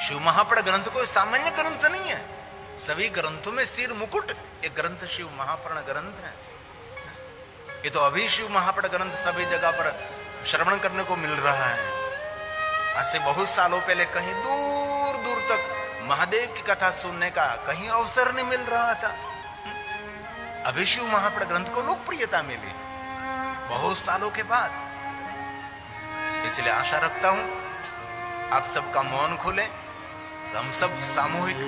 शिव महापड़ ग्रंथ कोई सामान्य ग्रंथ नहीं है, सभी ग्रंथों में सिर मुकुट एक ग्रंथ शिव महापर्ण ग्रंथ है। ये तो अभी शिव महापड़ ग्रंथ सभी जगह पर श्रवण करने को मिल रहा है। आज से बहुत सालों पहले कहीं दूर दूर तक महादेव की कथा सुनने का कहीं अवसर नहीं मिल रहा था। अभी शिव महापड़ ग्रंथ को लोकप्रियता मिली बहुत सालों के बाद। इसलिए आशा रखता हूं आप सबका मौन खोले, हम सब सामूहिक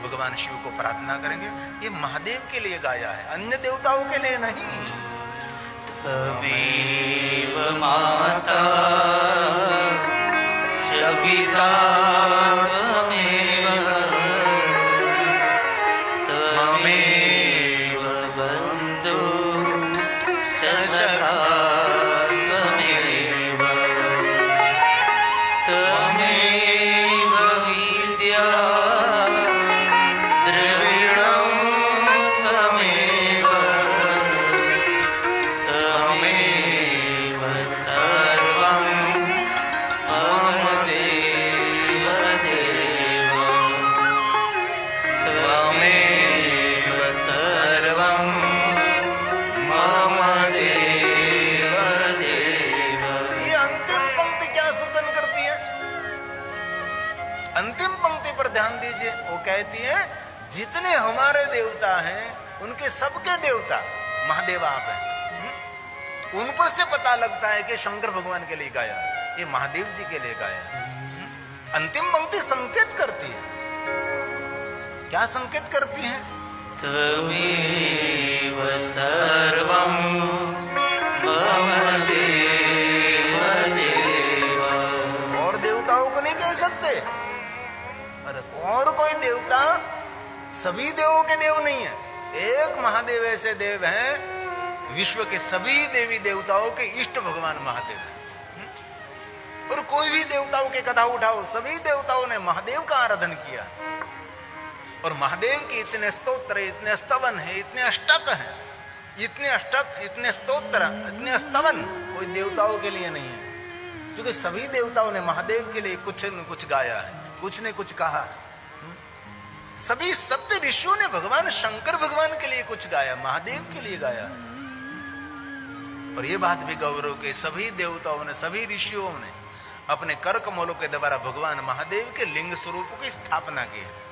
भगवान शिव को प्रार्थना करेंगे। ये महादेव के लिए गाया है, अन्य देवताओं के लिए नहीं। तमेव माता च पिता त्वमेव त्वमेव बन्धु च सखा त्वमेव त्वमेव विद्या द्रविणं त्वमेव त्वमेव सर्वं मम देव देव त्वमेव सर्वं मम देव देव। ये अंतिम पंक्ति क्या सूचन करती है? अंतिम पंक्ति पर ध्यान दीजिए, वो कहती है जितने हमारे देवता हैं उनके सबके देवता महादेव आप हैं। उन पर से पता लगता है कि शंकर भगवान के लिए गाया, ये महादेव जी के लिए गाया है। अंतिम पंक्ति संकेत करती है, क्या संकेत करती है? त्वमेव सर्वं मम देव देव। और देवताओं को नहीं कह सकते, अरे और कोई देवता सभी देवों के देव नहीं है। एक महादेव ऐसे देव हैं, विश्व के सभी देवी देवताओं के इष्ट भगवान महादेव हैं। और कोई भी देवताओं की कथा उठाओ, सभी देवताओं ने महादेव का आराधन किया। और महादेव के इतने स्तोत्र, इतने स्तवन है, इतने अष्टक हैं, इतने अष्टक, इतने स्तोत्र, इतने स्तवन कोई देवताओं के लिए नहीं है, क्योंकि सभी देवताओं ने महादेव के लिए कुछ न कुछ गाया है, कुछ ने कुछ कहा है। सभी सप्त ऋषियों ने भगवान शंकर भगवान के लिए कुछ गाया, महादेव के लिए गाया। और ये बात भी गौरव के सभी देवताओं ने, सभी ऋषियों ने अपने कर कमलों के द्वारा भगवान महादेव के लिंग स्वरूप की स्थापना की है।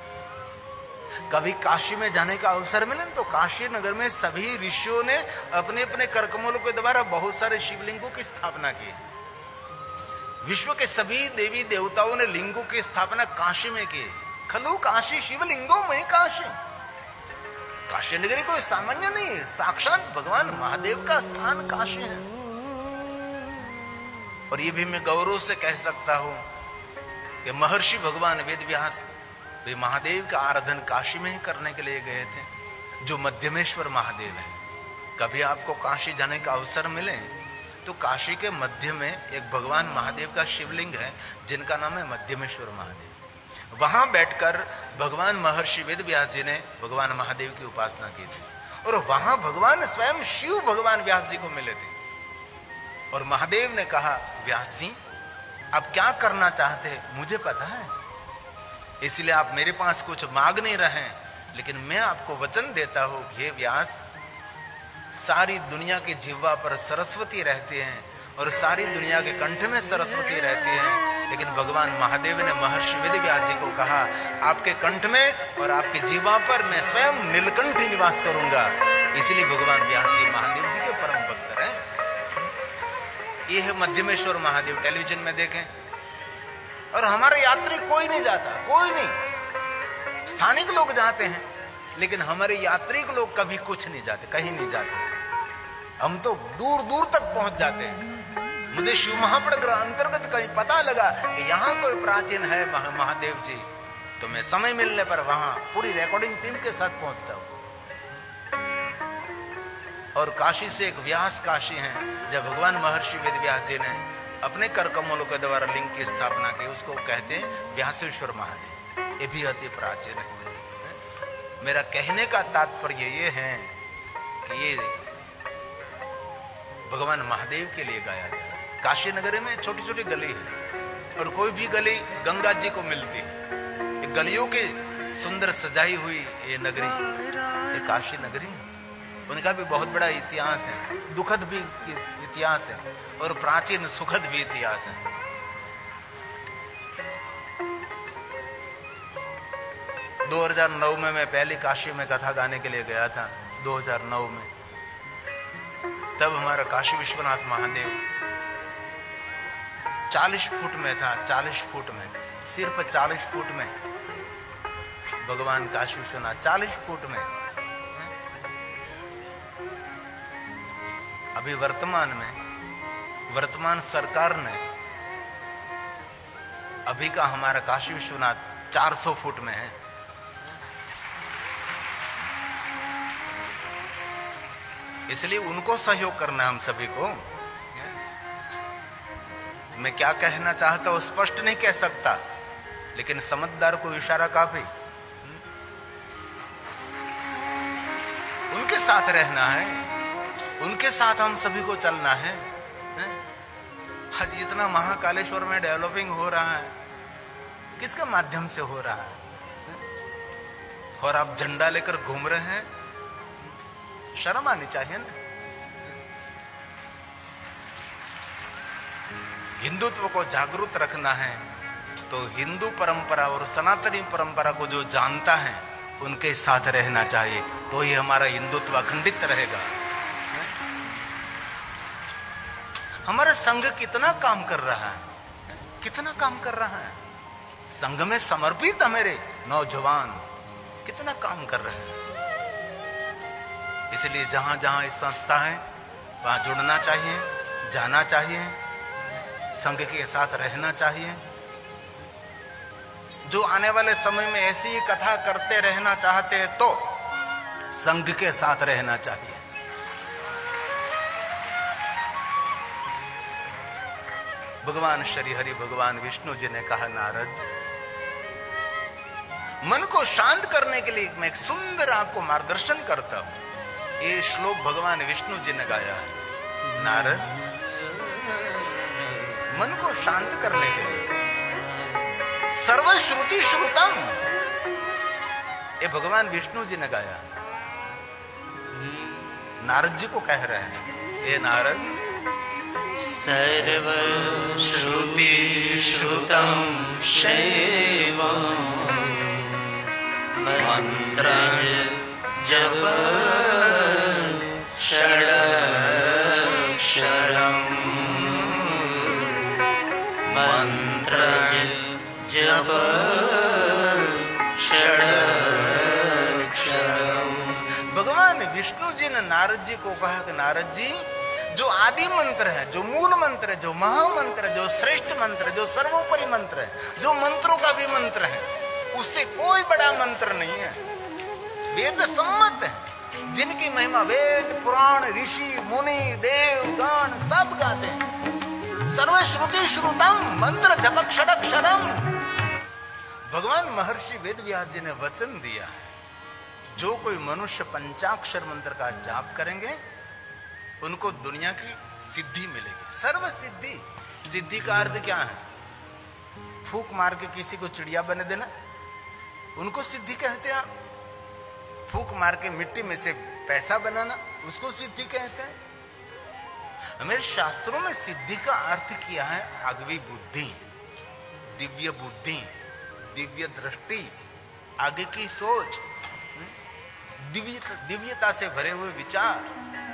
कभी काशी में जाने का अवसर मिले तो काशी नगर में सभी ऋषियों ने अपने अपने कर कमलों के द्वारा बहुत सारे शिवलिंगों की स्थापना की है। विश्व के सभी देवी देवताओं ने लिंगों की स्थापना काशी में की। खलु काशी शिवलिंगों में काशी। काशी नगरी कोई सामान्य नहीं है, साक्षात भगवान महादेव का स्थान काशी है। और ये भी मैं गौरव से कह सकता हूं कि महर्षि भगवान वेदव्यास वे महादेव का आराधन काशी में ही करने के लिए गए थे, जो मध्यमेश्वर महादेव है। कभी आपको काशी जाने का अवसर मिले तो काशी के मध्य में एक भगवान महादेव का शिवलिंग है जिनका नाम है मध्यमेश्वर महादेव। वहां बैठकर भगवान महर्षि वेदव्यास जी ने भगवान महादेव की उपासना की थी। और वहां भगवान स्वयं शिव भगवान व्यास जी को मिले थे। और महादेव ने कहा, व्यास जी आप क्या करना चाहते हैं मुझे पता है, इसलिए आप मेरे पास कुछ मांग नहीं रहे, लेकिन मैं आपको वचन देता हूं हे व्यास, सारी दुनिया की जिह्वा पर सरस्वती रहती हैं और सारी दुनिया के कंठ में सरस्वती रहती हैं, लेकिन भगवान महादेव ने महर्षि वेदव्यास जी को कहा आपके कंठ में और आपकी जिह्वा पर मैं स्वयं नीलकंठ निवास करूंगा। इसलिए भगवान व्यास जी महादेव जी के परम भक्त हैं। ये है मध्यमेश्वर महादेव, टेलीविजन में देखें। और हमारे यात्री कोई नहीं जाता, कोई नहीं, स्थानिक लोग जाते हैं, लेकिन हमारे यात्री लोग कभी कुछ नहीं जाते, कहीं नहीं जाते। हम तो दूर दूर तक पहुंच जाते हैं। मुझे शिव महापड़ ग्रह अंतर्गत कहीं पता लगा कि यहाँ कोई प्राचीन है महादेव जी, तो मैं समय मिलने पर वहां पूरी रिकॉर्डिंग टीम के साथ पहुंचता हूं। और काशी से एक व्यास काशी है, जब भगवान महर्षि वेदव्यास जी ने अपने कर कमलों के द्वारा लिंग की स्थापना की, उसको कहते हैं व्यासेश्वर महादेव। ये भी अति प्राचीन है। मेरा कहने का तात्पर्य ये है कि ये भगवान महादेव के लिए गाया गया है। काशी नगर में छोटी छोटी गली है और कोई भी गली गंगा जी को मिलती है। गलियों के सुंदर सजाई हुई ये नगरी, ये काशी नगरी, उनका भी बहुत बड़ा इतिहास है, दुखद भी इतिहास है और प्राचीन सुखद भी इतिहास है। 2009 में मैं पहली काशी में कथा गाने के लिए गया था, 2009 में। तब हमारा काशी विश्वनाथ महादेव 40 फुट में था, 40 फुट में, सिर्फ 40 फुट में भगवान काशी विश्वनाथ, 40 फुट में। अभी वर्तमान सरकार ने अभी का हमारा काशी विश्वनाथ 400 फुट में है। इसलिए उनको सहयोग करना हम सभी को। मैं क्या कहना चाहता हूं स्पष्ट नहीं कह सकता, लेकिन समझदार को इशारा काफी। उनके साथ रहना है, उनके साथ हम सभी को चलना है। आज इतना महाकालेश्वर में डेवलपिंग हो रहा है, किसके माध्यम से हो रहा है? और आप झंडा लेकर घूम रहे हैं, शर्म आनी चाहिए ना। हिंदुत्व को जागरूक रखना है तो हिंदू परंपरा और सनातनी परंपरा को जो जानता है उनके साथ रहना चाहिए, तो ही हमारा हिंदुत्व अखंडित रहेगा। हमारा संघ कितना काम कर रहा है, कितना काम कर रहा है। संघ में समर्पित हमारे नौजवान कितना काम कर रहे हैं। इसलिए जहां जहां इस संस्था है वहां जुड़ना चाहिए, जाना चाहिए, संघ के साथ रहना चाहिए। जो आने वाले समय में ऐसी ही कथा करते रहना चाहते हैं तो संघ के साथ रहना चाहिए। भगवान श्री हरि भगवान विष्णु जी ने कहा, नारद मन को शांत करने के लिए मैं एक सुंदर आपको मार्गदर्शन करता हूं। ये श्लोक भगवान विष्णु जी ने गाया है। नारद, मन को शांत करने के लिए सर्वश्रुति श्रुतम, ये भगवान विष्णु जी ने गाया। नारद जी को कह रहे हैं, ये नारद, सर्व श्रुति श्रुतम शैवम मंत्र जप षडक्षरम मंत्र जप षडक्षरम। भगवान विष्णु जी ने नारद जी को कहा कि नारद जी, जो आदि मंत्र है, जो मूल मंत्र है, जो महामंत्र है, जो श्रेष्ठ मंत्र है, जो सर्वोपरि मंत्र है, जो मंत्रों का भी मंत्र है, उससे कोई बड़ा मंत्र नहीं है। वेद सम्मत है, जिनकी महिमा वेद पुराण ऋषि मुनि देव गण सब गाते हैं। सर्वश्रुति श्रुतम मंत्र जपक षडक्षरम। भगवान महर्षि वेदव्यास जी ने वचन दिया है, जो कोई मनुष्य पंचाक्षर मंत्र का जाप करेंगे उनको दुनिया की सिद्धि मिलेगी, सर्व सिद्धि। सिद्धि का अर्थ क्या है? फूंक मार के किसी को चिड़िया बने देना, उनको सिद्धि कहते हैं। आप फूंक मार के मिट्टी में से पैसा बनाना, उसको सिद्धि कहते हैं। हमारे शास्त्रों में सिद्धि का अर्थ किया है आगवी बुद्धि, दिव्य बुद्धि, दिव्य दृष्टि, आगे की सोच, दिव्यता से भरे हुए विचार,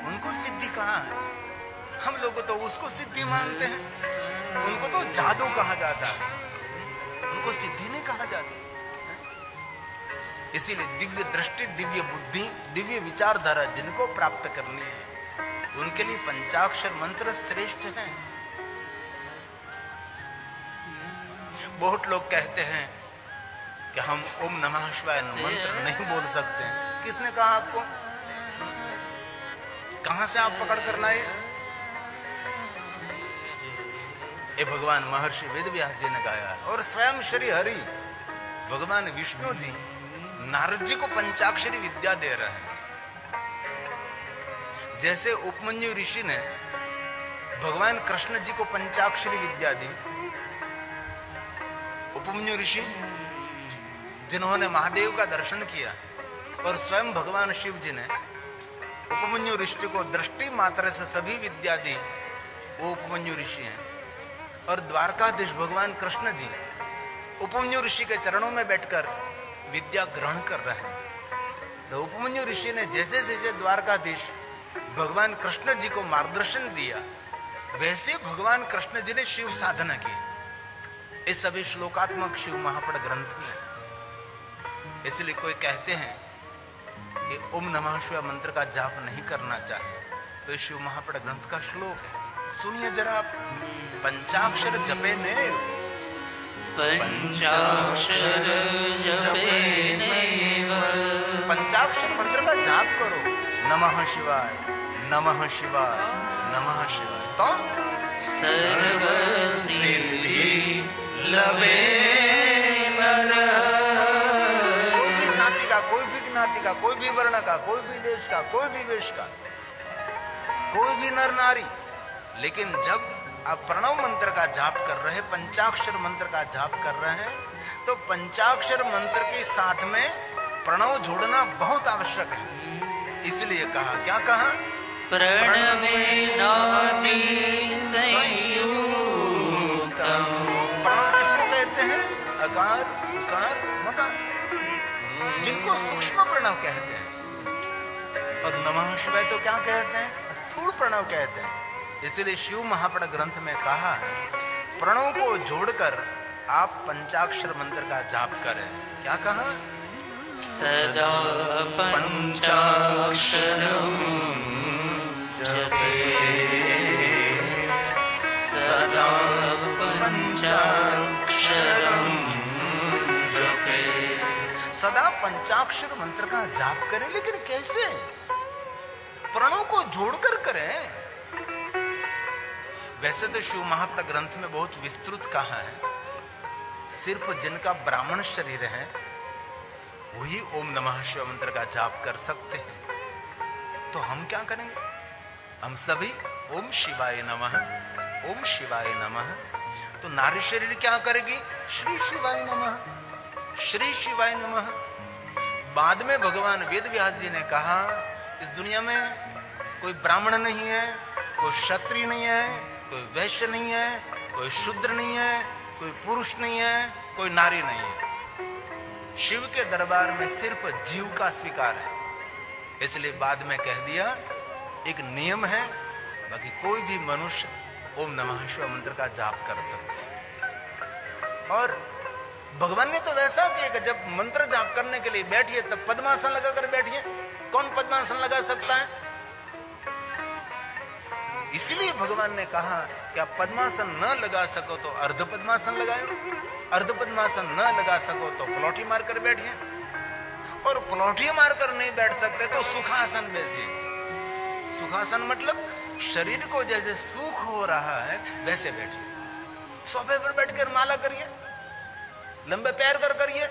उनको सिद्धि कहा है। हम लोग तो उसको सिद्धि मानते हैं, उनको तो जादू कहा जाता है, उनको सिद्धि नहीं कहा जाता। इसीलिए दिव्य दृष्टि, दिव्य बुद्धि, दिव्य विचारधारा जिनको प्राप्त करनी है उनके लिए पंचाक्षर मंत्र श्रेष्ठ है। बहुत लोग कहते हैं कि हम ओम नमः शिवाय मंत्र नहीं बोल सकते। किसने कहा आपको? कहां से आप पकड़ कर लाए? ये भगवान महर्षि वेदव्यास जी ने गाया और स्वयं श्री हरि भगवान विष्णु जी नारद जी को पंचाक्षरी विद्या दे रहे हैं। जैसे उपमन्यु ऋषि ने भगवान कृष्ण जी को पंचाक्षरी विद्या दी। उपमन्यु ऋषि जिन्होंने महादेव का दर्शन किया और स्वयं भगवान शिव जी ने उपमन्यु ऋषि को दृष्टि मात्र से सभी विद्या दी, वो उपमन्यु ऋषि हैं। और द्वारकाधीश भगवान कृष्ण जी उपमन्यु ऋषि के चरणों में बैठकर विद्या ग्रहण कर रहे हैं। तो उपमन्यु ऋषि ने जैसे जैसे द्वारकाधीश भगवान कृष्ण जी को मार्गदर्शन दिया, वैसे भगवान कृष्ण जी ने शिव साधना की। इस सभी श्लोकात्मक शिव महापड़ ग्रंथ में इसलिए कोई कहते हैं कि ओम नमः शिवाय मंत्र का जाप नहीं करना चाहिए, तो शिव महापड़ ग्रंथ का श्लोक है, सुनिए जरा आप। पंचाक्षर जपे ने, पंचाक्षर जपे नैव, पंचाक्षर मंत्र का जाप करो, नमः शिवाय नमः शिवाय नमः शिवाय, तो सर्व सिद्धि लभे नर। कोई भी जाति का, कोई भी ज्ञाति का, कोई भी वर्ण का, कोई भी देश का, कोई भी वेश का, कोई भी नर नारी, लेकिन जब आप प्रणव मंत्र का जाप कर रहे हैं, पंचाक्षर मंत्र का जाप कर रहे हैं, तो पंचाक्षर मंत्र के साथ में प्रणव जोड़ना बहुत आवश्यक है। इसलिए कहा, क्या कहा? प्रणवेनादि संयुक्तम्। प्रणव किसको कहते हैं? अकार, उकार, मकार, जिनको सूक्ष्म प्रणव कहते हैं। और नमः शिवाय तो क्या कहते हैं? स्थूल प्रणव कहते हैं। इसलिए शिव महापड़ ग्रंथ में कहा है, प्रणव को जोड़कर आप पंचाक्षर मंत्र का जाप करें। क्या कहा? सदा पंचाक्षरम् जपे, सदा पंचाक्षरम् जपे। सदा पंचाक्षर मंत्र का जाप करें, लेकिन कैसे? प्रणव को जोड़कर करें। वैसे तो शिव महापड़ ग्रंथ में बहुत विस्तृत कहा है, सिर्फ जिनका ब्राह्मण शरीर है वही ओम नमः शिवाय मंत्र का जाप कर सकते हैं। तो हम क्या करेंगे? हम सभी ओम शिवाय नमः, ओम शिवाय नमः। तो नारी शरीर क्या करेगी? श्री शिवाय नमः, श्री शिवाय नमः। बाद में भगवान वेद व्यास जी ने कहा, इस दुनिया में कोई ब्राह्मण नहीं है, कोई क्षत्रिय नहीं है, कोई वैश्य नहीं है, कोई शूद्र नहीं है, कोई पुरुष नहीं है, कोई नारी नहीं है। शिव के दरबार में सिर्फ जीव का स्वीकार है। इसलिए बाद में कह दिया, एक नियम है, बाकी कोई भी मनुष्य ओम नमः शिवाय मंत्र का जाप कर सकते हैं। और भगवान ने तो वैसा किया कि जब मंत्र जाप करने के लिए बैठिए तब पद्मासन लगाकर बैठिए। कौन पद्मासन लगा सकता है? इसलिए भगवान ने कहा कि आप पद्मासन न लगा सको तो अर्ध पद्मासन लगाओ, अर्ध पद्मासन न लगा सको तो पलौठी मारकर बैठिए, और पलौठी मारकर नहीं बैठ सकते तो सुखासन बैठिए। सुखासन मतलब शरीर को जैसे सुख हो रहा है वैसे बैठिए। सोफे पर बैठकर माला करिए, लंबे पैर कर करिए,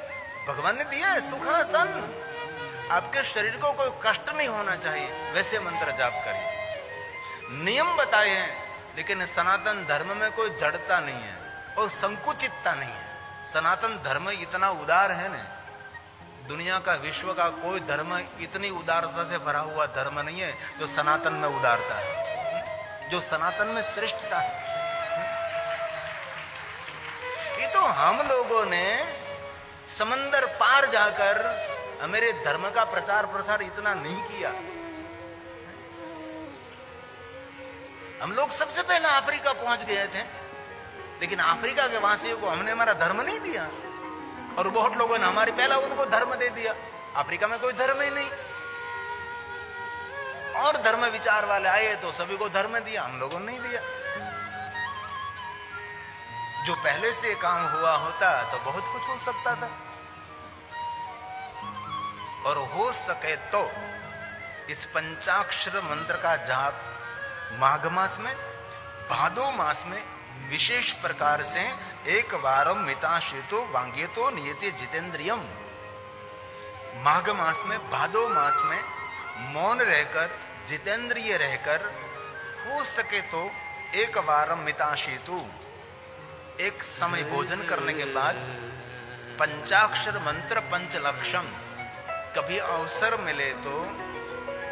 भगवान ने दिया है सुखासन। आपके शरीर को कोई कष्ट नहीं होना चाहिए, वैसे मंत्र जाप करिए। नियम बताए हैं, लेकिन सनातन धर्म में कोई जड़ता नहीं है और संकुचितता नहीं है। सनातन धर्म इतना उदार है ना, दुनिया का, विश्व का कोई धर्म इतनी उदारता से भरा हुआ धर्म नहीं है जो सनातन में उदारता है, जो सनातन में श्रेष्ठता है। ये तो हम लोगों ने समंदर पार जाकर मेरे धर्म का प्रचार प्रसार इतना नहीं किया। हम लोग सबसे पहले अफ्रीका पहुंच गए थे, लेकिन अफ्रीका के वासियों को हमने हमारा धर्म नहीं दिया, और बहुत लोगों ने हमारे पहला उनको धर्म दे दिया। अफ्रीका में कोई धर्म ही नहीं, और धर्म विचार वाले आए तो सभी को धर्म दिया, हम लोगों ने नहीं दिया। जो पहले से काम हुआ होता तो बहुत कुछ हो सकता था, और हो सके तो इस पंचाक्षर मंत्र का जाप माघ मास में, भादो मास में विशेष प्रकार से एक वारम मिताशेतो वांग्यतो नियते जितेंद्रियम। माघ मास में, भादो मास में मौन रहकर, जितेंद्रिय रहकर, हो सके तो एक वारम मिताशेतु, एक समय भोजन करने के बाद पंचाक्षर मंत्र पंचलक्षम, कभी अवसर मिले तो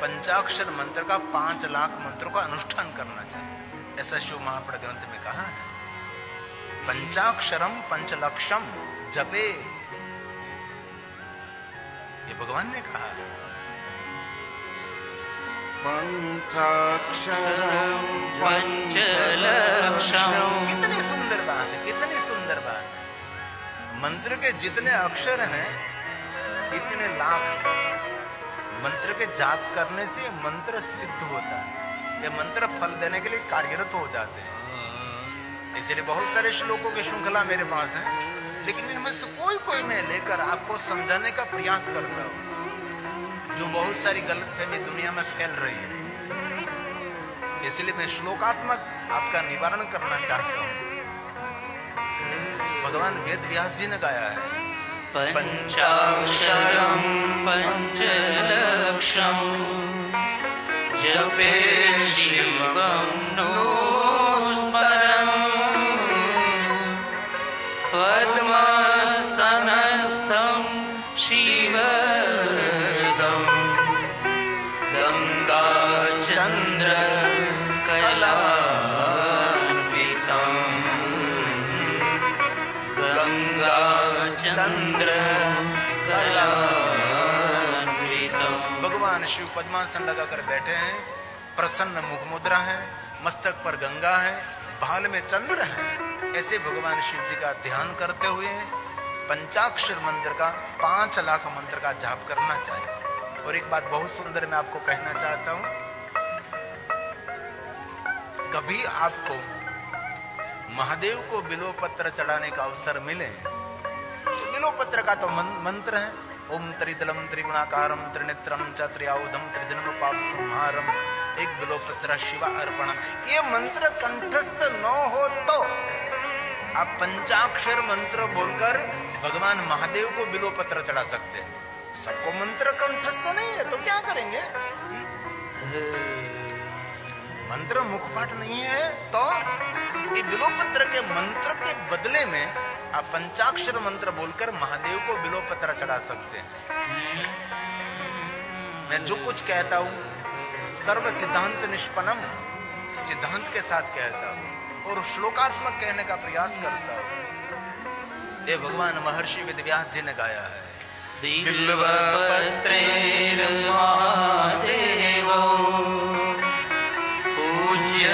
पंचाक्षर मंत्र का 5 लाख मंत्रों का अनुष्ठान करना चाहिए, ऐसा शिव महापुराण ग्रंथ में कहा है। पंचाक्षरम पंचलक्षम जपे, ये भगवान ने कहा है। पंचाक्षरम पंचलक्षम, कितनी सुंदर बात है, कितनी सुंदर बात है। मंत्र के जितने अक्षर हैं इतने लाभ, मंत्र के जाप करने से मंत्र सिद्ध होता है, ये मंत्र फल देने के लिए कार्यरत हो जाते हैं। इसलिए बहुत सारे श्लोकों की श्रृंखला मेरे पास है, लेकिन इनमें से कोई मैं लेकर आपको समझाने का प्रयास करता हूं, जो बहुत सारी गलतफहमी दुनिया में फैल रही है। इसलिए मैं श्लोकात्मक आपका निवारण करना चाहता हूं। भगवान वेद व्यास जी ने गाया है, पंचाक्षरम पंचलक्षम जपे शिवं नो स्मरन् पद्मासनस्थं शिवदं गंगाचन्द्र कलान्वितं गंगाचन्द्र कलान्वितं। भगवान शिव पद्मासन लगाकर बैठे हैं, प्रसन्न मुख मुद्रा है, मस्तक पर गंगा है, भाल में चंद्र है। ऐसे भगवान शिव जी का ध्यान करते हुए पंचाक्षर मंत्र का 5 लाख मंत्र का जाप करना चाहिए। और एक बात बहुत सुंदर मैं आपको कहना चाहता हूं, कभी आपको महादेव को बिल्वपत्र चढ़ाने का अवसर मिले तो बिल्वपत्र का तो मंत्र है, ओम त्रिदलम त्रिगुणाकारम त्रिनेत्रम च त्रियाउधम त्रिजन्म पाप संहारम एक बिल्वपत्र शिवा अर्पणम। ये मंत्र कंठस्थ न हो तो आप पंचाक्षर मंत्र बोलकर भगवान महादेव को बिल्वपत्र चढ़ा सकते हैं। सबको मंत्र कंठस्थ नहीं है तो क्या करेंगे? मंत्र मुखपाठ नहीं है तो ये बिल्वपत्र के मंत्र के बदले में आप पंचाक्षर मंत्र बोलकर महादेव को बिल्वपत्र चढ़ा सकते हैं। मैं जो कुछ कहता हूं सर्व सिद्धांत निष्पन्नम, सिद्धांत के साथ कहता हूं और श्लोकात्मक कहने का प्रयास करता हूं। ये भगवान महर्षि वेदव्यास जी ने गाया है, बिल्वपत्रेर्महादेवो पूज्य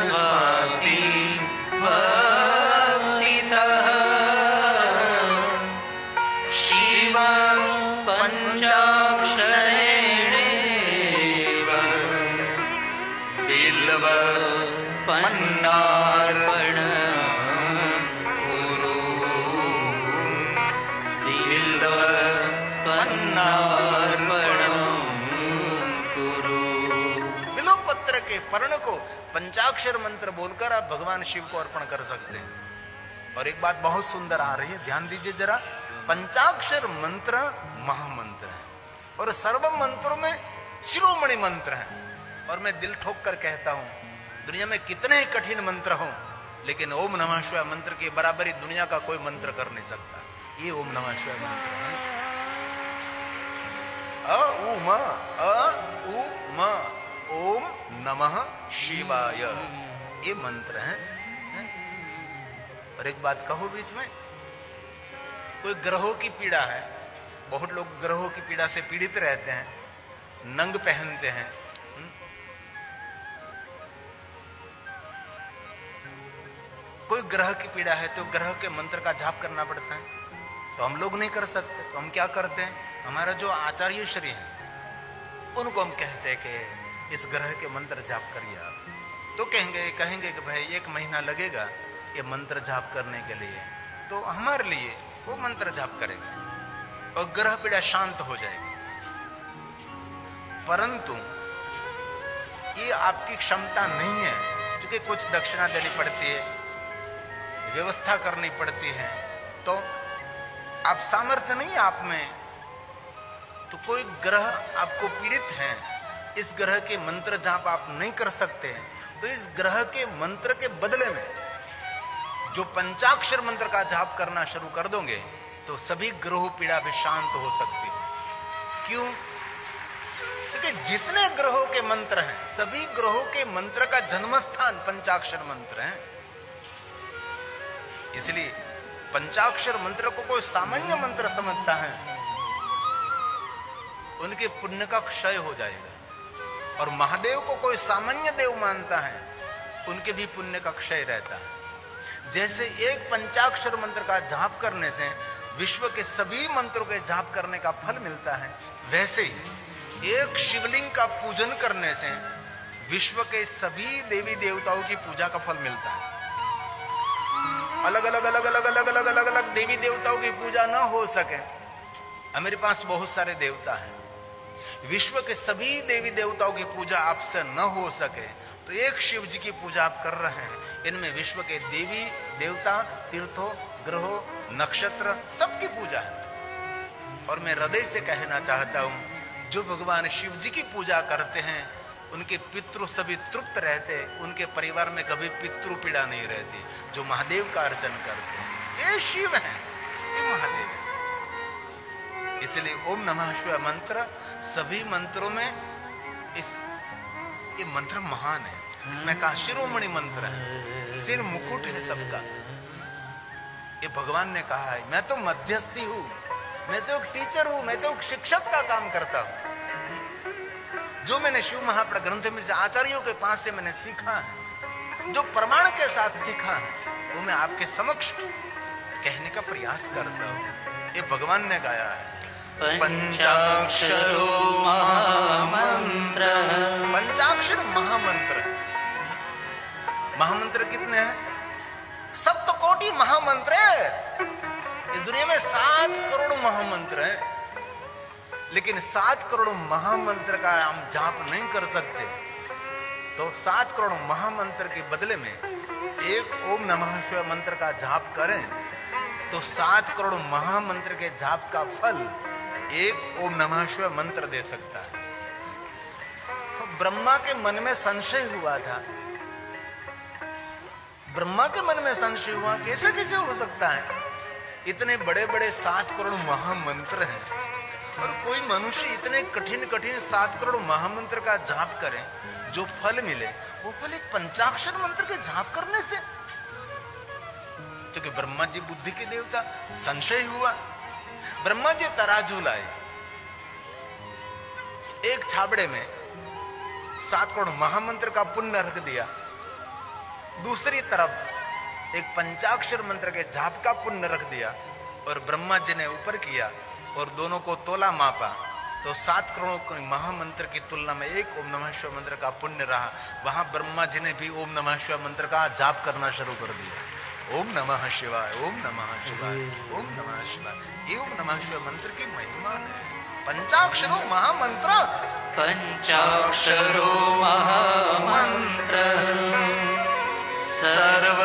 स्वाति भक्तितः शिवं पंचाक्षरेणैव बिल्वपन्नार्पणम् पर्ण को पंचाक्षर मंत्र बोलकर आप भगवान शिव को अर्पण कर सकते हैं। और एक बात बहुत सुंदर आ रही है, ध्यान दीजिए जरा। पंचाक्षर मंत्र महामंत्र है और सर्व मंत्रों में शिरोमणि मंत्र है। और मैं दिल ठोक कर कहता हूं, दुनिया में कितने ही कठिन मंत्र हो, लेकिन ओम नमः शिवाय मंत्र की बराबरी दुनिया का कोई मंत्र कर नहीं सकता। ये ओम नमः शिवाय मंत्र है। ओम नमः शिवाय ये मंत्र है। और एक बात कहूं बीच में, कोई ग्रहों की पीड़ा है, बहुत लोग ग्रहों की पीड़ा से पीड़ित रहते हैं, नंग पहनते हैं। कोई ग्रह की पीड़ा है तो ग्रह के मंत्र का जाप करना पड़ता है, तो हम लोग नहीं कर सकते। तो हम क्या करते हैं, हमारा जो आचार्य श्री है उनको हम कहते हैं कि इस ग्रह के मंत्र जाप करिए आप। तो कहेंगे कि भाई 1 महीना लगेगा ये मंत्र जाप करने के लिए, तो हमारे लिए वो मंत्र जाप करेगा और ग्रह पीड़ा शांत हो जाएगी। परंतु ये आपकी क्षमता नहीं है, क्योंकि कुछ दक्षिणा देनी पड़ती है, व्यवस्था करनी पड़ती है, तो आप सामर्थ्य नहीं है आप में। तो कोई ग्रह आपको पीड़ित है, इस ग्रह के मंत्र जाप आप नहीं कर सकते हैं, तो इस ग्रह के मंत्र के बदले में जो पंचाक्षर मंत्र का जाप करना शुरू कर दोगे, तो सभी ग्रह पीड़ा भी शांत हो सकती है। क्यों? क्योंकि जितने ग्रहों के मंत्र हैं, सभी ग्रहों के मंत्र का जन्मस्थान पंचाक्षर मंत्र है। इसलिए पंचाक्षर मंत्र को कोई सामान्य मंत्र समझता है, उनके पुण्य का क्षय हो जाएगा। और महादेव को कोई सामान्य देव मानता है, उनके भी पुण्य का क्षय रहता है। जैसे एक पंचाक्षर मंत्र का जाप करने से विश्व के सभी मंत्रों के जाप करने का फल मिलता है, वैसे ही एक शिवलिंग का पूजन करने से विश्व के सभी देवी देवताओं की पूजा का फल मिलता है। अलग अलग अलग अलग अलग अलग अलग अलग देवी देवताओं की पूजा ना हो सके, मेरे पास बहुत सारे देवता हैं, विश्व के सभी देवी देवताओं की पूजा आपसे न हो सके, तो एक शिव जी की पूजा आप कर रहे हैं, इनमें विश्व के देवी देवता, तीर्थों, ग्रहों, नक्षत्र सबकी पूजा है। और मैं हृदय से कहना चाहता हूं, जो भगवान शिव जी की पूजा करते हैं उनके पितृ सभी तृप्त रहते, उनके परिवार में कभी पितृ पीड़ा नहीं रहती। जो महादेव का अर्चन करते हैं, ये शिव है, ये महादेव है। इसलिए ओम नमः शिवाय मंत्र सभी मंत्रों में ये मंत्र महान है। इसमें कहा शिरोमणि मंत्र है, सिर मुकुट है सबका। ये भगवान ने कहा है, मैं तो मध्यस्थी हूं, मैं तो एक टीचर हूं, मैं तो एक शिक्षक का काम करता हूं। जो मैंने शिव महाप्र ग्रंथ में से आचार्यों के पास से मैंने सीखा है, जो प्रमाण के साथ सीखा है, वो मैं आपके समक्ष कहने का प्रयास करता हूं। ये भगवान ने गाया है। पंचाक्षरो महामंत्र। पंचाक्षर महामंत्र। महामंत्र कितने हैं? सप्तकोटि महामंत्र है। इस दुनिया में 7 करोड़ महामंत्र हैं, लेकिन 7 करोड़ महामंत्र का हम जाप नहीं कर सकते। तो 7 करोड़ महामंत्र के बदले में एक ओम नमः शिवाय मंत्र का जाप करें, तो 7 करोड़ महामंत्र के जाप का फल एक ओम नमः शिवाय मंत्र दे सकता है। तो ब्रह्मा के मन में संशय हुआ था, ब्रह्मा के मन में संशय हुआ, कैसे कैसे हो सकता है, इतने बड़े बड़े 7 करोड़ महामंत्र हैं और कोई मनुष्य इतने कठिन कठिन 7 करोड़ महामंत्र का जाप करे, जो फल मिले वो फल एक पंचाक्षर मंत्र के जाप करने से। क्योंकि ब्रह्मा जी बुद्धि के देवता, संशय हुआ। ब्रह्मा जी तराजू लाए, एक छाबड़े में 7 करोड़ महामंत्र का पुण्य रख दिया, दूसरी तरफ एक पंचाक्षर मंत्र के जाप का पुण्य रख दिया, और ब्रह्मा जी ने ऊपर किया और दोनों को तोला मापा, तो 7 करोड़ महामंत्र की तुलना में एक ओम नमः शिवाय मंत्र का पुण्य रहा। वहां ब्रह्मा जी ने भी ओम नमः शिवाय मंत्र का जाप करना शुरू कर दिया। ओम नमः शिवाय, ओम नमः शिवाय, ओम नमः शिवाय। ये ओम नमः शिवाय मंत्र की महिमा है। पंचाक्षरो महामंत्र। पंचाक्षरो महामंत्र सर्व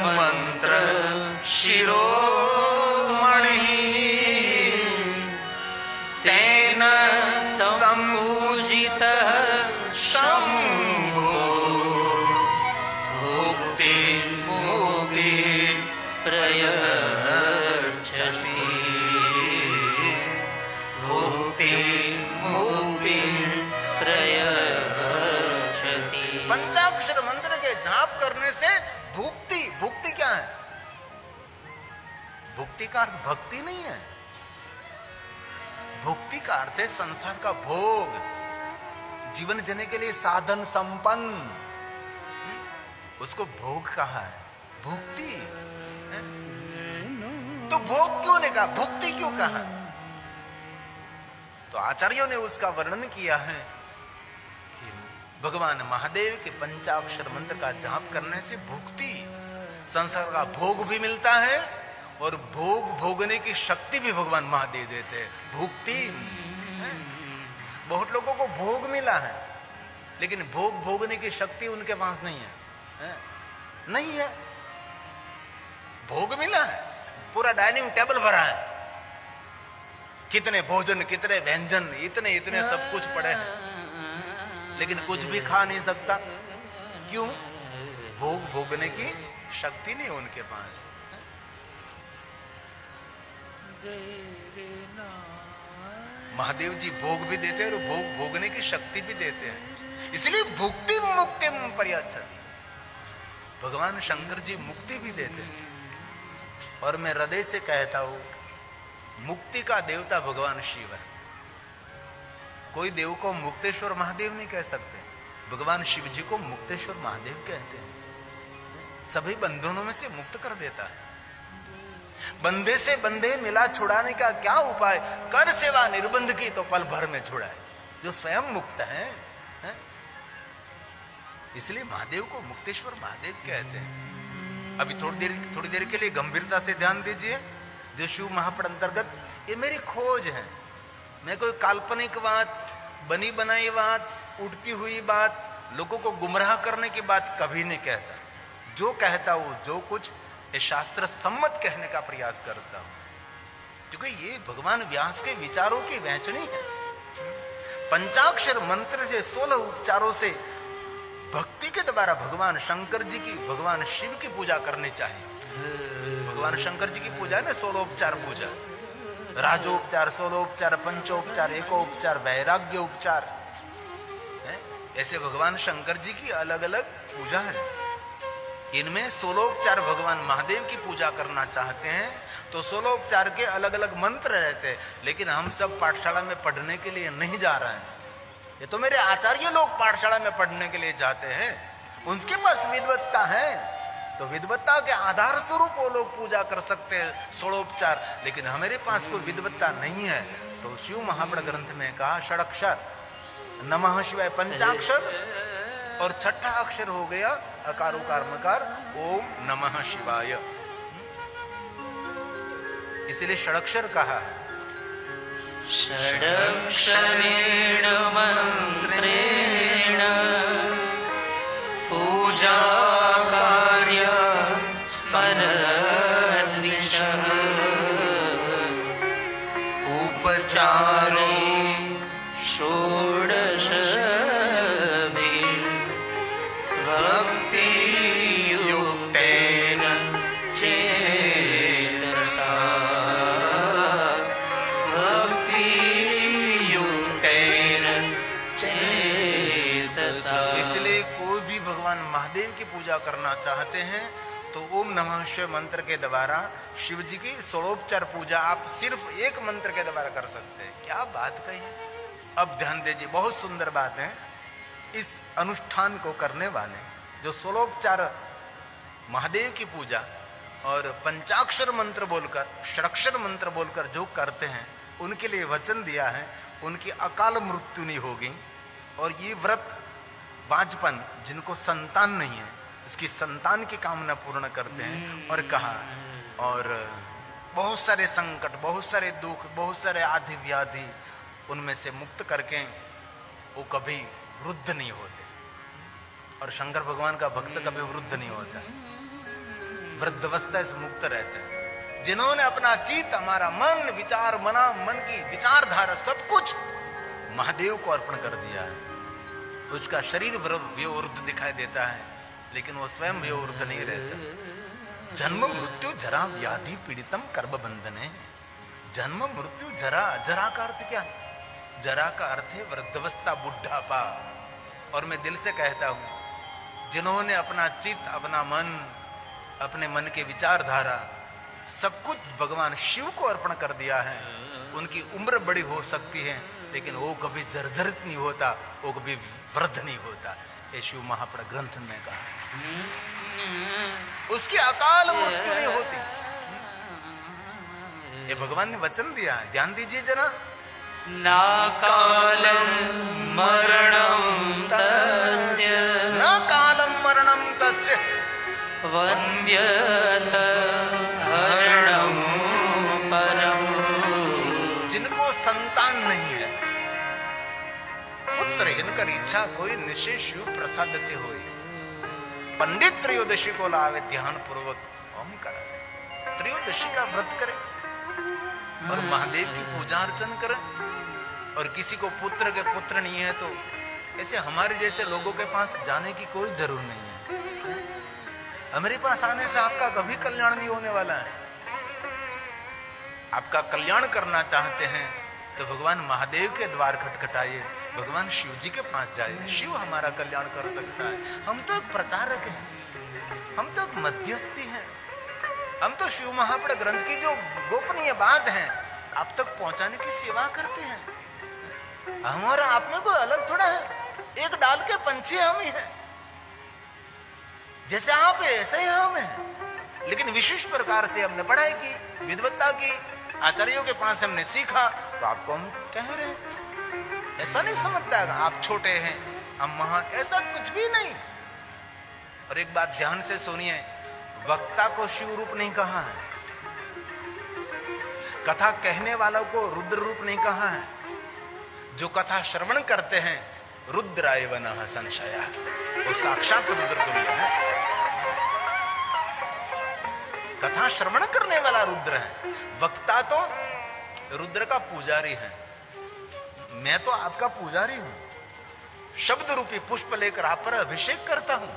मंत्र शिरोमणि तेन संपूजितः शंभो मुक्ति मुक्ति प्रयच्छति। मुक्ति मुक्ति प्रयच्छति। पंचाक्षर मंत्र के जाप करने से भुक्ति, भुक्ति क्या है? भुक्ति का अर्थ भक्ति नहीं है, भुक्ति का अर्थ है संसार का भोग, जीवन जीने के लिए साधन संपन्न, उसको भोग कहा है, भुक्ति। तो भोग क्यों नहीं कहा, भुक्ति क्यों कहा? तो आचार्यों ने उसका वर्णन किया है कि भगवान महादेव के पंचाक्षर मंत्र का जाप करने से भुक्ति, संसार का भोग भी मिलता है और भोग भोगने की शक्ति भी भगवान महादेव देते हैं। भुक्ति, बहुत लोगों को भोग मिला है लेकिन भोग भोगने की शक्ति उनके पास नहीं है, नहीं है। भोग मिला है, पूरा डाइनिंग टेबल भरा है, कितने भोजन, कितने व्यंजन, इतने इतने सब कुछ पड़े हैं, लेकिन कुछ भी खा नहीं सकता। क्यों? भोग भोगने की शक्ति नहीं उनके पास। महादेव जी भोग भी देते हैं और भोग भोगने की शक्ति भी देते हैं, इसलिए भुक्ति मुक्ति पर्याचति, भगवान शंकर जी मुक्ति भी देते हैं। और मैं हृदय से कहता हूं, मुक्ति का देवता भगवान शिव है। कोई देव को मुक्तेश्वर महादेव नहीं कह सकते, भगवान शिव जी को मुक्तेश्वर महादेव कहते हैं। सभी बंधनों में से मुक्त कर देता है। बंधे से बंधे मिला छुड़ाने का क्या उपाय, कर सेवा निर्बंध की तो पल भर में छुड़ाए, जो स्वयं मुक्त है? इसलिए महादेव को मुक्तेश्वर महादेव कहते हैं। अभी थोड़ी देर के लिए गंभीरता से ध्यान दीजिए। जो शिव महापद अंतर्गत, ये मेरी खोज है। मैं कोई काल्पनिक बात, बनी बनाई बात, उठती हुई बात, लोगों को गुमराह करने की बात कभी नहीं कहता। जो कहता हूं, जो कुछ शास्त्र सम्मत कहने का प्रयास करता हूं, क्योंकि ये भगवान व्यास के विचारों की वहचनी है। पंचाक्षर मंत्र से 16 उपचारों से भक्ति के द्वारा भगवान शंकर जी की, भगवान शिव की पूजा करनी चाहिए। भगवान शंकर जी की पूजा है 16 उपचार पूजा, राजोपचार, 16 उपचार, पंचोपचार, एकोपचार, वैराग्य उपचार, ऐसे भगवान शंकर जी की अलग अलग पूजा है। इनमें 16 उपचार भगवान महादेव की पूजा करना चाहते हैं तो 16 उपचार के अलग अलग मंत्र रहते हैं, लेकिन हम सब पाठशाला में पढ़ने के लिए नहीं जा रहे हैं। ये तो मेरे आचार्य लोग पाठशाला में पढ़ने के लिए जाते हैं, उनके पास विद्वत्ता है, तो विद्वत्ता के आधार स्वरूप वो लोग पूजा कर सकते हैं 16 उपचार, लेकिन हमारे पास कोई विद्वत्ता नहीं है। तो शिव महापद ग्रंथ में कहा षडक्षर, नमः शिवाय पंचाक्षर, और छठा अक्षर हो गया अकार उकार मकार, ओम नमः शिवाय। इसलिए षडक्षर कहा। षडक्षरेण मंत्रेण पूजा कार्य स्मरनिशः उपचारो षोडश भक्तियुक्तेन चेतसा महादेव की पूजा करना चाहते हैं तो ओम नमः शिवाय मंत्र के द्वारा शिव जी की 16 पूजा आप सिर्फ एक मंत्र के द्वारा कर सकते हैं। क्या बात कही। अब ध्यान दीजिए, बहुत सुंदर बात है। इस अनुष्ठान को करने वाले जो 16 महादेव की पूजा और पंचाक्षर मंत्र बोलकर, षडक्षर मंत्र बोलकर जो करते हैं, उनके लिए वचन दिया है उनकी अकाल मृत्यु नहीं होगी। और ये व्रत बाजपन जिनको संतान नहीं है उसकी संतान की कामना पूर्ण करते हैं। और कहा, और बहुत सारे संकट, बहुत सारे दुख, बहुत सारे आदि व्याधि उनमें से मुक्त करके वो कभी वृद्ध नहीं होते। और शंकर भगवान का भक्त कभी वृद्ध नहीं होता, वृद्धावस्था से मुक्त रहता है। जिन्होंने अपना चित्त, हमारा मन, विचार, मना, मन की विचारधारा सब कुछ महादेव को अर्पण कर दिया है, उसका शरीर वयोवृद्ध दिखाई देता है लेकिन वो स्वयं वयोवृद्ध नहीं रहता। जन्म मृत्यु जरा व्याधि पीड़ितम कर्म बंधन है। जन्म मृत्यु जरा, जरा का अर्थ क्या? जरा का अर्थ है वृद्धावस्था, बुढ़ापा। और मैं दिल से कहता हूं, जिन्होंने अपना चित्त, अपना मन, अपने मन के विचारधारा सब कुछ भगवान शिव को अर्पण कर दिया है, उनकी उम्र बड़ी हो सकती है लेकिन वो कभी जर्जरित नहीं होता, वो कभी वृद्ध नहीं होता। ये शिव महापद ग्रंथ में कहा, उसकी अकाल मृत्यु नहीं होती। ये भगवान ने वचन दिया है, ध्यान दीजिए जरा। ना कालम मरणम तस्य, न कालम मरणम तस्य, वन्द्यत हरणम परम। जिनको संतान नहीं है, पुत्र हिनकर इच्छा कोई निश्चय शिव प्रसादते होई। पंडित त्रयोदशी को लावे ध्यान पूर्वक ओम करे, त्रयोदशी का व्रत करे और महादेव की पूजा अर्चन करे। और किसी को पुत्र के पुत्र नहीं है तो ऐसे हमारे जैसे लोगों के पास जाने की कोई जरूरत नहीं है। हमारे पास आने से आपका कभी कल्याण नहीं होने वाला है। आपका कल्याण करना चाहते हैं तो भगवान महादेव के द्वार खटखटाइए, भगवान शिव जी के पास जाइए, शिव हमारा कल्याण कर सकता है। हम तो एक प्रचारक हैं, हम तो एक मध्यस्थी हैं, हम तो शिव महापुराण ग्रंथ की जो गोपनीय बात है आप तक पहुंचाने की सेवा करते हैं। हमारा आप में कोई अलग थोड़ा है, एक डाल के पंछी हम ही हैं, जैसे आप है ऐसे ही हम हैं। लेकिन विशेष प्रकार से हमने पढ़ाई की, विद्वत्ता की, आचार्यों के पास हमने सीखा, तो आपको हम कह रहे हैं। ऐसा नहीं समझता है आप छोटे हैं हम महान, ऐसा कुछ भी नहीं। और एक बात ध्यान से सुनिए, वक्ता को शिव रूप नहीं कहा है, कथा कहने वालों को रुद्र रूप नहीं कहा है, जो कथा श्रवण करते हैं रुद्राय वनः संशय, वो साक्षात रुद्र तुल्य है। कथा श्रवण करने वाला रुद्र है, वक्ता तो रुद्र का पुजारी है। मैं तो आपका पुजारी हूं, शब्द रूपी पुष्प लेकर आप पर अभिषेक करता हूं,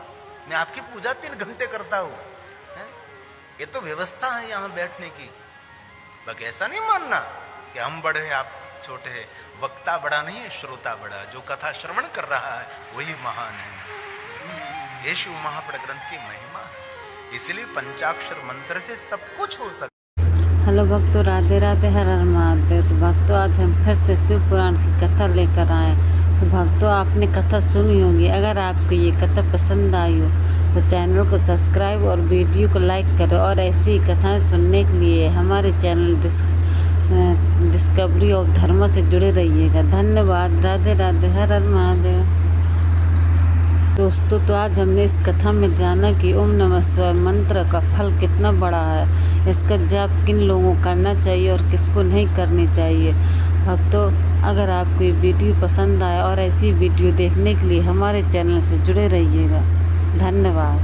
मैं आपकी पूजा 3 घंटे करता हूं। ये तो व्यवस्था है यहां बैठने की। बाकी ऐसा नहीं मानना कि हम बड़े हैं आप छोटे हैं। वक्ता बड़ा नहीं है, श्रोता बड़ा, जो कथा श्रवण कर रहा है वही महान है। ये शिव महापुराण ग्रंथ की महिमा है, इसलिए पंचाक्षर मंत्र से सब कुछ हो सकता है। हेलो भक्तों, राधे राधे, हर हर महादेव। तो भक्तों, आज हम फिर से शिव पुराण की कथा लेकर आए। तो भक्तों, आपने कथा सुनी होगी। अगर आपको ये कथा पसंद आई हो तो चैनल को सब्सक्राइब और वीडियो को लाइक करो, और ऐसी ही कथाएं सुनने के लिए हमारे चैनल डिस्कवरी ऑफ धर्म से जुड़े रहिएगा। धन्यवाद। राधे राधे, हर हर महादेव। दोस्तों, तो आज हमने इस कथा में जाना कि ओम नमः शिवाय मंत्र का फल कितना बड़ा है, इसका जाप किन लोगों को करना चाहिए और किसको नहीं करनी चाहिए। भक्तों, अगर आपको ये वीडियो पसंद आया और ऐसी वीडियो देखने के लिए हमारे चैनल से जुड़े रहिएगा। धन्यवाद।